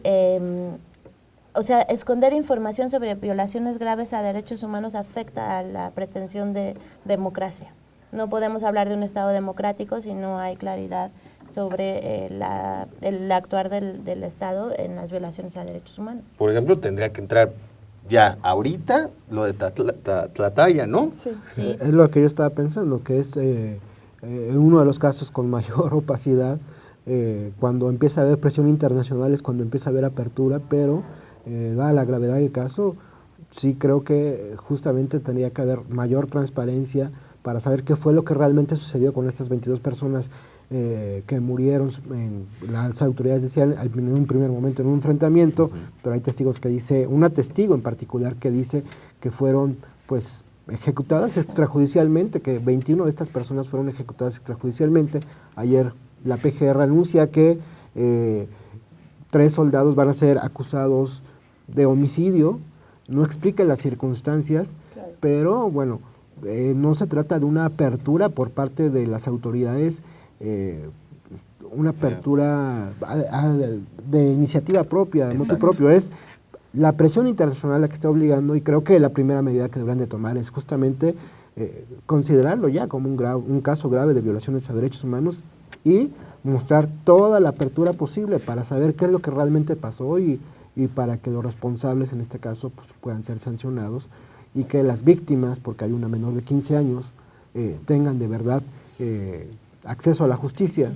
o sea, esconder información sobre violaciones graves a derechos humanos afecta a la pretensión de democracia. No podemos hablar de un Estado democrático si no hay claridad sobre el actuar del Estado en las violaciones a derechos humanos. Por ejemplo, tendría que entrar ya ahorita lo de Tlatlaya, ¿no? Sí. Sí. Es lo que yo estaba pensando, que es uno de los casos con mayor opacidad, cuando empieza a haber presión internacional es cuando empieza a haber apertura, pero dada la gravedad del caso, sí creo que justamente tendría que haber mayor transparencia para saber qué fue lo que realmente sucedió con estas 22 personas que murieron. Las autoridades decían en un primer momento en un enfrentamiento, pero hay testigos que dice, una testigo en particular que dice que fueron pues ejecutadas extrajudicialmente, que 21 de estas personas fueron ejecutadas extrajudicialmente. Ayer la PGR anuncia que 3 soldados van a ser acusados de homicidio, no explica las circunstancias, claro. Pero bueno, no se trata de una apertura por parte de las autoridades, una apertura de iniciativa propia, de motu propio, es la presión internacional la que está obligando, y creo que la primera medida que deberán de tomar es justamente considerarlo ya como un caso grave de violaciones a derechos humanos y mostrar toda la apertura posible para saber qué es lo que realmente pasó y para que los responsables en este caso pues, puedan ser sancionados y que las víctimas, porque hay una menor de 15 años, tengan de verdad acceso a la justicia.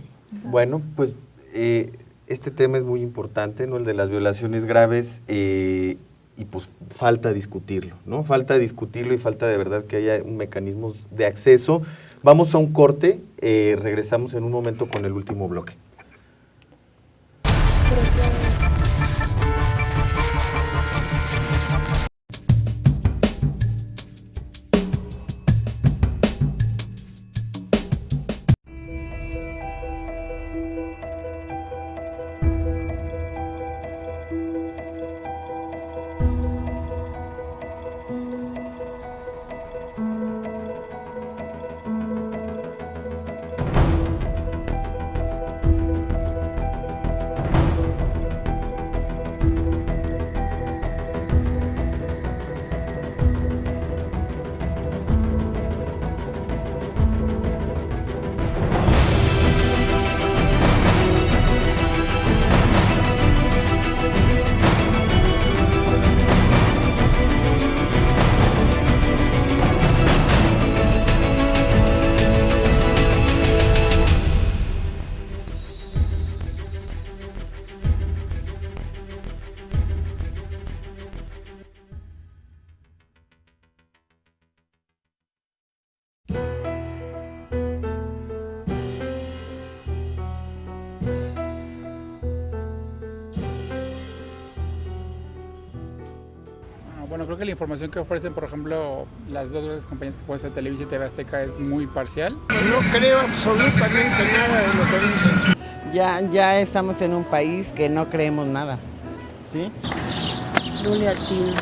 Bueno, pues este tema es muy importante, ¿no? El de las violaciones graves, y pues falta discutirlo, ¿no? Falta discutirlo y falta de verdad que haya un mecanismo de acceso. Vamos a un corte, regresamos en un momento con el último bloque. Bueno, creo que la información que ofrecen, por ejemplo, las dos grandes compañías que pueden ser Televisa y TV Azteca es muy parcial. Pues no creo absolutamente nada de lo que dicen. Ya estamos en un país que no creemos nada, ¿sí? Julia Til.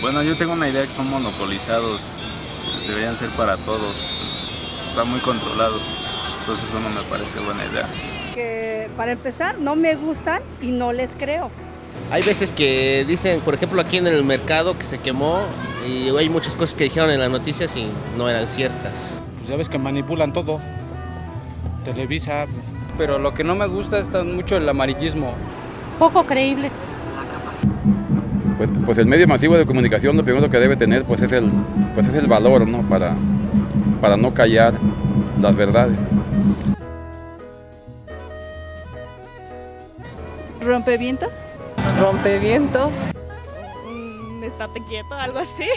Bueno, yo tengo una idea que son monopolizados, deberían ser para todos, están muy controlados, entonces eso no me parece buena idea. Que para empezar no me gustan y no les creo. Hay veces que dicen, por ejemplo, aquí en el mercado que se quemó y hay muchas cosas que dijeron en las noticias y no eran ciertas. Pues ya ves que manipulan todo, Televisa. Pero lo que no me gusta es mucho el amarillismo. Poco creíbles. Pues el medio masivo de comunicación lo primero que debe tener pues es el valor, ¿no? Para no callar las verdades. ¿Rompeviento? ¿Rompeviento? Estate quieto, algo así.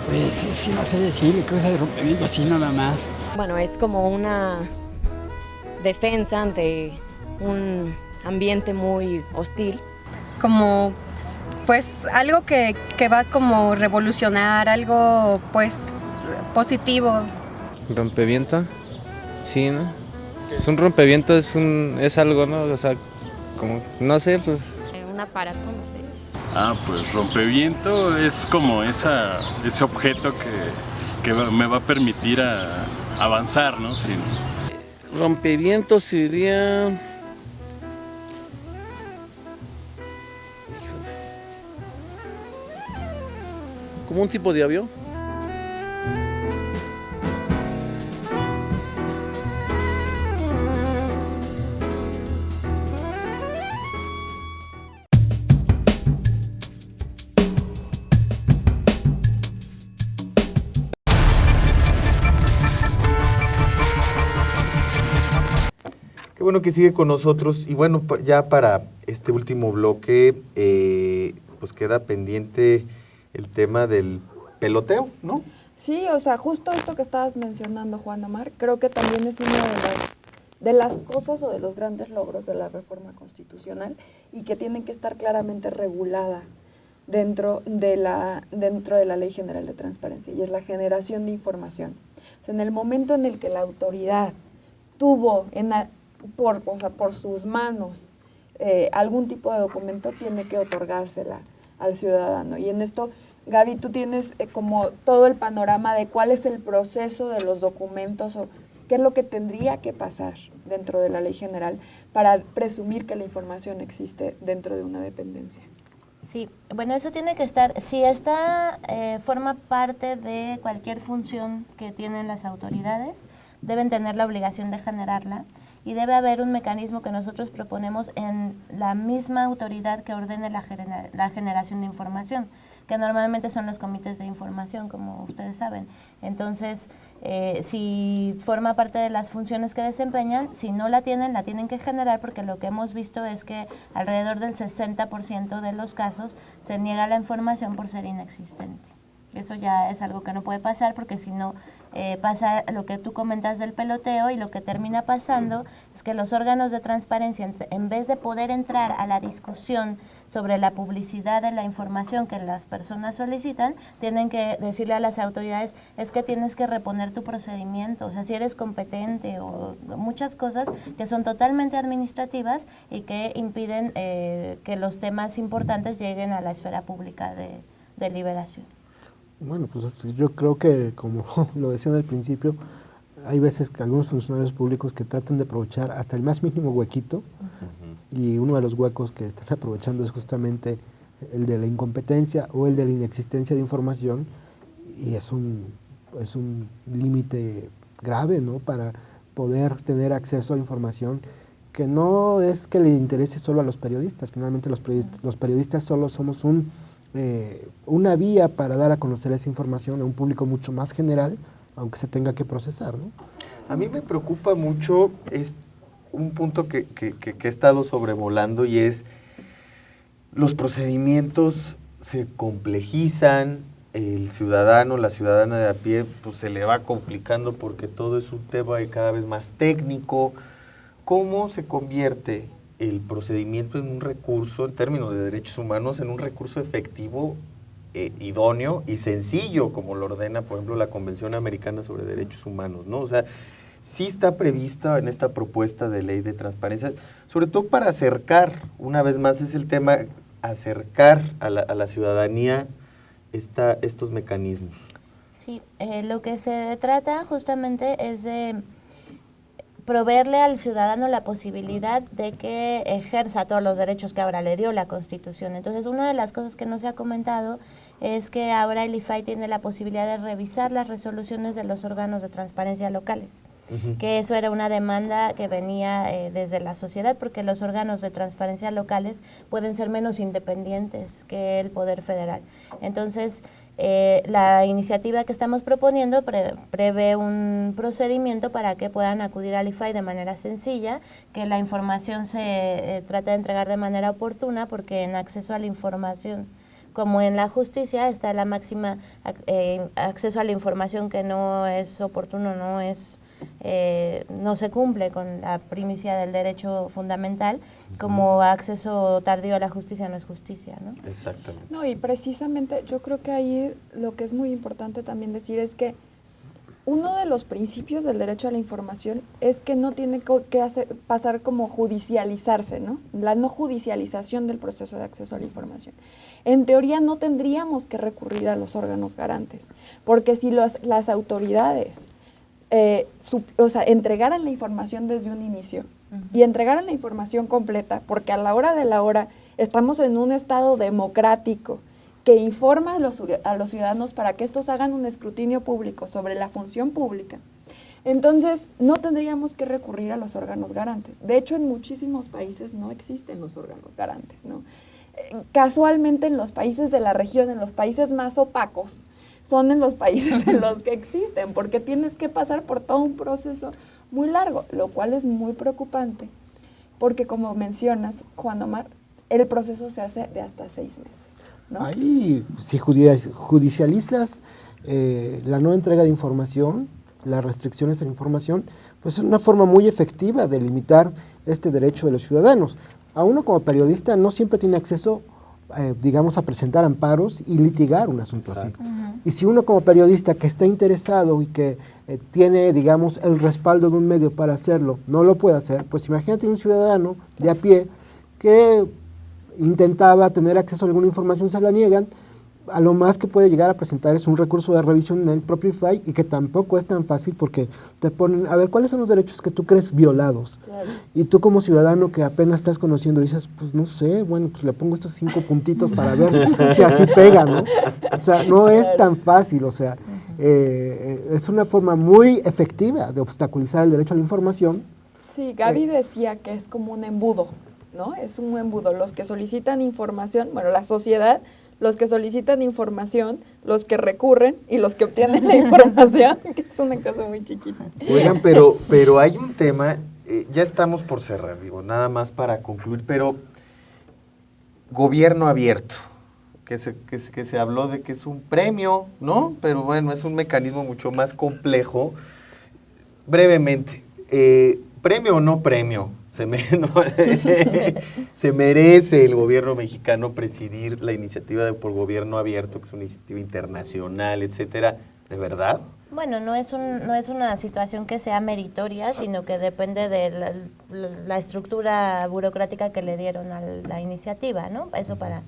Pues sí, no sé decirle cosa de rompeviento así nada más. Bueno, es como una defensa ante un ambiente muy hostil. Como pues algo que va como revolucionar, algo pues positivo. ¿Rompeviento? Sí, ¿no? Es un rompeviento, es algo, ¿no? O sea, como, no sé, pues... Un aparato, no sé. Pues rompeviento es como ese objeto que me va a permitir avanzar, ¿no? Rompeviento sería... ¿Como un tipo de avión? Qué bueno que sigue con nosotros. Y bueno, ya para este último bloque, pues queda pendiente el tema del peloteo, ¿no? Sí, o sea, justo esto que estabas mencionando, Juan Omar, creo que también es una de las cosas o de los grandes logros de la reforma constitucional y que tienen que estar claramente regulada dentro de la Ley General de Transparencia, y es la generación de información. O sea, en el momento en el que la autoridad tuvo por sus manos algún tipo de documento, tiene que otorgársela al ciudadano. Y en esto, Gaby, tú tienes como todo el panorama de cuál es el proceso de los documentos o qué es lo que tendría que pasar dentro de la ley general para presumir que la información existe dentro de una dependencia. Sí, bueno, eso tiene que estar, si forma parte de cualquier función que tienen las autoridades, deben tener la obligación de generarla. Y debe haber un mecanismo que nosotros proponemos en la misma autoridad que ordene la generación de información, que normalmente son los comités de información, como ustedes saben. Entonces, si forma parte de las funciones que desempeñan, si no la tienen que generar, porque lo que hemos visto es que alrededor del 60% de los casos se niega la información por ser inexistente. Eso ya es algo que no puede pasar, porque si no pasa lo que tú comentas del peloteo, y lo que termina pasando es que los órganos de transparencia, en vez de poder entrar a la discusión sobre la publicidad de la información que las personas solicitan, tienen que decirle a las autoridades, es que tienes que reponer tu procedimiento, o sea, si eres competente, o muchas cosas que son totalmente administrativas y que impiden que los temas importantes lleguen a la esfera pública de deliberación. Bueno, pues yo creo que, como lo decían al principio, hay veces que algunos funcionarios públicos que tratan de aprovechar hasta el más mínimo huequito, y uno de los huecos que están aprovechando es justamente el de la incompetencia o el de la inexistencia de información, y es un límite grave, ¿no?, para poder tener acceso a información que no es que le interese solo a los periodistas. Finalmente los periodistas solo somos una vía para dar a conocer esa información a un público mucho más general, aunque se tenga que procesar, ¿no? A mí me preocupa mucho, es un punto que he estado sobrevolando, y es los procedimientos se complejizan, el ciudadano, la ciudadana de a pie, pues se le va complicando porque todo es un tema cada vez más técnico. ¿Cómo se convierte el procedimiento en un recurso, en términos de derechos humanos, en un recurso efectivo, idóneo y sencillo, como lo ordena, por ejemplo, la Convención Americana sobre Derechos Humanos, ¿no? O sea, sí está prevista en esta propuesta de ley de transparencia, sobre todo para acercar, una vez más es el tema, acercar a la ciudadanía estos mecanismos. Sí, lo que se trata justamente es de proveerle al ciudadano la posibilidad de que ejerza todos los derechos que ahora le dio la Constitución. Entonces, una de las cosas que no se ha comentado es que ahora el IFAI tiene la posibilidad de revisar las resoluciones de los órganos de transparencia locales, que eso era una demanda que venía desde la sociedad, porque los órganos de transparencia locales pueden ser menos independientes que el Poder Federal. Entonces, La iniciativa que estamos proponiendo prevé un procedimiento para que puedan acudir al IFAI de manera sencilla, que la información se trate de entregar de manera oportuna, porque en acceso a la información, como en la justicia, está la máxima acceso a la información que no es oportuno, no se cumple con la primicia del derecho fundamental, como acceso tardío a la justicia no es justicia, ¿no? Exactamente. No, y precisamente yo creo que ahí lo que es muy importante también decir es que uno de los principios del derecho a la información es que no tiene que pasar como judicializarse, ¿no? La no judicialización del proceso de acceso a la información. En teoría no tendríamos que recurrir a los órganos garantes, porque si las autoridades entregaran la información desde un inicio y entregaran la información completa, porque a la hora de la hora estamos en un estado democrático que informa a los ciudadanos para que estos hagan un escrutinio público sobre la función pública, entonces no tendríamos que recurrir a los órganos garantes. De hecho, en muchísimos países no existen los órganos garantes, ¿no? Casualmente en los países de la región, en los países más opacos, son en los países en los que existen, porque tienes que pasar por todo un proceso muy largo, lo cual es muy preocupante, porque como mencionas, Juan Omar, el proceso se hace de hasta 6 meses, ¿no? Ahí, si judicializas la no entrega de información, las restricciones a la información, pues es una forma muy efectiva de limitar este derecho de los ciudadanos. A uno como periodista no siempre tiene acceso, digamos, a presentar amparos y litigar un asunto así. Y si uno como periodista que está interesado y que tiene, digamos, el respaldo de un medio para hacerlo, no lo puede hacer, pues imagínate un ciudadano de a pie que intentaba tener acceso a alguna información, se la niegan, a lo más que puede llegar a presentar es un recurso de revisión en el propio IFAI, y que tampoco es tan fácil porque te ponen, a ver, ¿cuáles son los derechos que tú crees violados? Claro. Y tú como ciudadano que apenas estás conociendo dices, pues no sé, bueno, pues le pongo estos 5 puntitos para ver si así pega, ¿no? O sea, no es tan fácil, o sea, es una forma muy efectiva de obstaculizar el derecho a la información. Sí, Gaby decía que es como un embudo, ¿no? Es un embudo. Los que solicitan información, bueno, la sociedad, los que solicitan información, los que recurren y los que obtienen la información, que es una cosa muy chiquita. Oigan, pero hay un tema, ya estamos por cerrar, digo, nada más para concluir, pero gobierno abierto, que se habló de que es un premio, ¿no? Pero bueno, es un mecanismo mucho más complejo. Brevemente, ¿premio o no premio? Se merece el gobierno mexicano presidir la iniciativa por gobierno abierto, que es una iniciativa internacional, etcétera, ¿de verdad? Bueno, no es una situación que sea meritoria, sino que depende de la estructura burocrática que le dieron a la iniciativa, ¿no? Eso para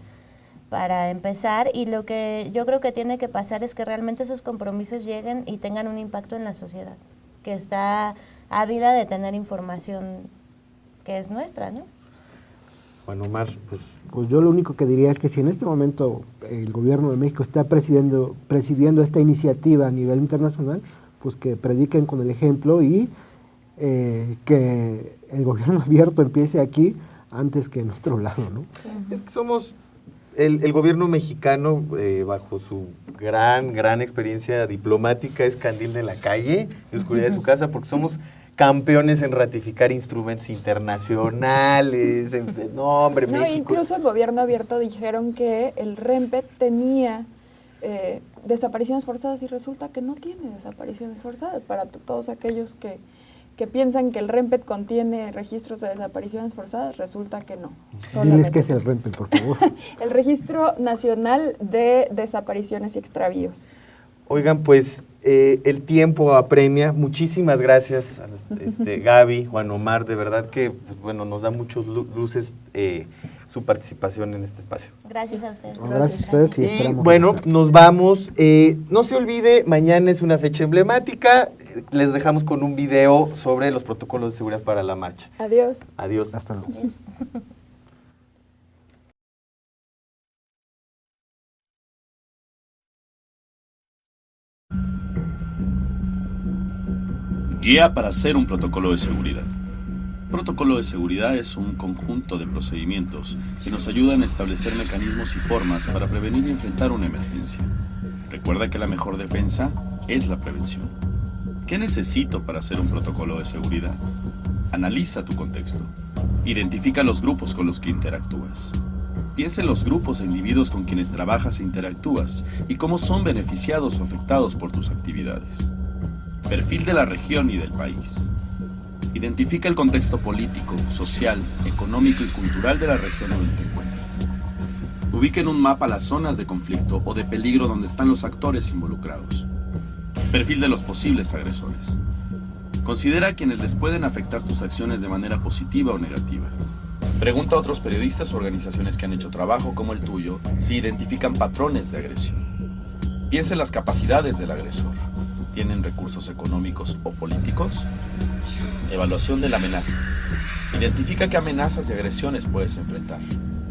empezar, y lo que yo creo que tiene que pasar es que realmente esos compromisos lleguen y tengan un impacto en la sociedad, que está ávida de tener información que es nuestra, ¿no? Juan Omar, pues yo lo único que diría es que si en este momento el gobierno de México está presidiendo esta iniciativa a nivel internacional, pues que prediquen con el ejemplo y que el gobierno abierto empiece aquí antes que en otro lado, ¿no? Es que somos el gobierno mexicano, bajo su gran experiencia diplomática, es candil de la calle, de oscuridad de su casa, porque somos campeones en ratificar instrumentos internacionales, México. Incluso el gobierno abierto dijeron que el REMPET tenía desapariciones forzadas y resulta que no tiene desapariciones forzadas. Para todos aquellos que piensan que el REMPET contiene registros de desapariciones forzadas, resulta que no. Diles qué es el REMPET, por favor. El Registro Nacional de Desapariciones y Extravíos. Oigan, pues el tiempo apremia. Muchísimas gracias a Gaby, Juan Omar, de verdad que pues, bueno, nos da muchos luces su participación en este espacio. Gracias a ustedes. Gracias a ustedes y esperamos. Bueno, nos vamos. No se olvide, mañana es una fecha emblemática. Les dejamos con un video sobre los protocolos de seguridad para la marcha. Adiós. Adiós. Hasta luego. Guía para hacer un protocolo de seguridad. Protocolo de seguridad es un conjunto de procedimientos que nos ayudan a establecer mecanismos y formas para prevenir y enfrentar una emergencia. Recuerda que la mejor defensa es la prevención. ¿Qué necesito para hacer un protocolo de seguridad? Analiza tu contexto. Identifica los grupos con los que interactúas. Piensa en los grupos e individuos con quienes trabajas e interactúas y cómo son beneficiados o afectados por tus actividades. Perfil de la región y del país. Identifica el contexto político, social, económico y cultural de la región donde te encuentras. Ubica en un mapa las zonas de conflicto o de peligro donde están los actores involucrados. Perfil de los posibles agresores. Considera a quienes les pueden afectar tus acciones de manera positiva o negativa. Pregunta a otros periodistas o organizaciones que han hecho trabajo como el tuyo si identifican patrones de agresión. Piensa en las capacidades del agresor. ¿Tienen recursos económicos o políticos? Evaluación de la amenaza. Identifica qué amenazas y agresiones puedes enfrentar.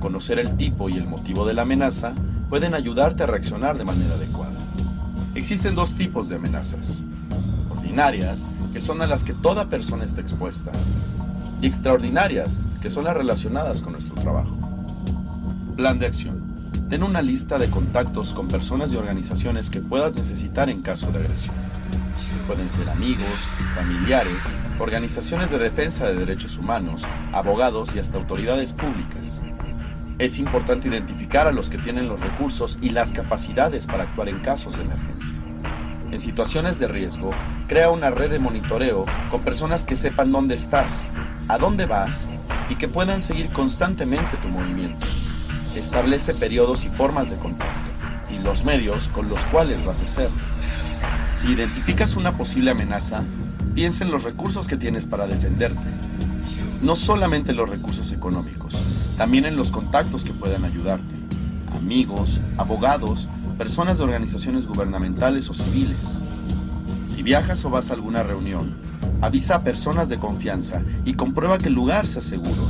Conocer el tipo y el motivo de la amenaza pueden ayudarte a reaccionar de manera adecuada. Existen dos tipos de amenazas. Ordinarias, que son a las que toda persona está expuesta, y extraordinarias, que son las relacionadas con nuestro trabajo. Plan de acción. Ten una lista de contactos con personas y organizaciones que puedas necesitar en caso de agresión. Pueden ser amigos, familiares, organizaciones de defensa de derechos humanos, abogados y hasta autoridades públicas. Es importante identificar a los que tienen los recursos y las capacidades para actuar en casos de emergencia. En situaciones de riesgo, crea una red de monitoreo con personas que sepan dónde estás, a dónde vas y que puedan seguir constantemente tu movimiento. Establece periodos y formas de contacto y los medios con los cuales vas a hacerlo. Si identificas una posible amenaza, piensa en los recursos que tienes para defenderte. No solamente los recursos económicos, también en los contactos que puedan ayudarte. Amigos, abogados, personas de organizaciones gubernamentales o civiles. Si viajas o vas a alguna reunión, avisa a personas de confianza y comprueba que el lugar sea seguro.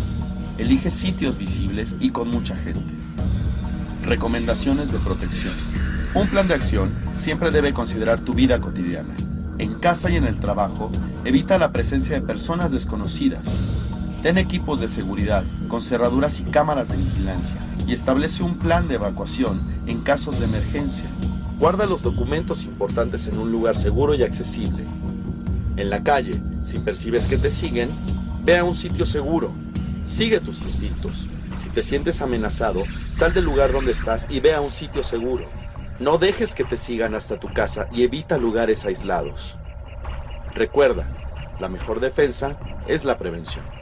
Elige sitios visibles y con mucha gente. Recomendaciones de protección. Un plan de acción siempre debe considerar tu vida cotidiana. En casa y en el trabajo, evita la presencia de personas desconocidas. Ten equipos de seguridad con cerraduras y cámaras de vigilancia y establece un plan de evacuación en casos de emergencia. Guarda los documentos importantes en un lugar seguro y accesible. En la calle, si percibes que te siguen, ve a un sitio seguro. Sigue tus instintos. Si te sientes amenazado, sal del lugar donde estás y ve a un sitio seguro. No dejes que te sigan hasta tu casa y evita lugares aislados. Recuerda, la mejor defensa es la prevención.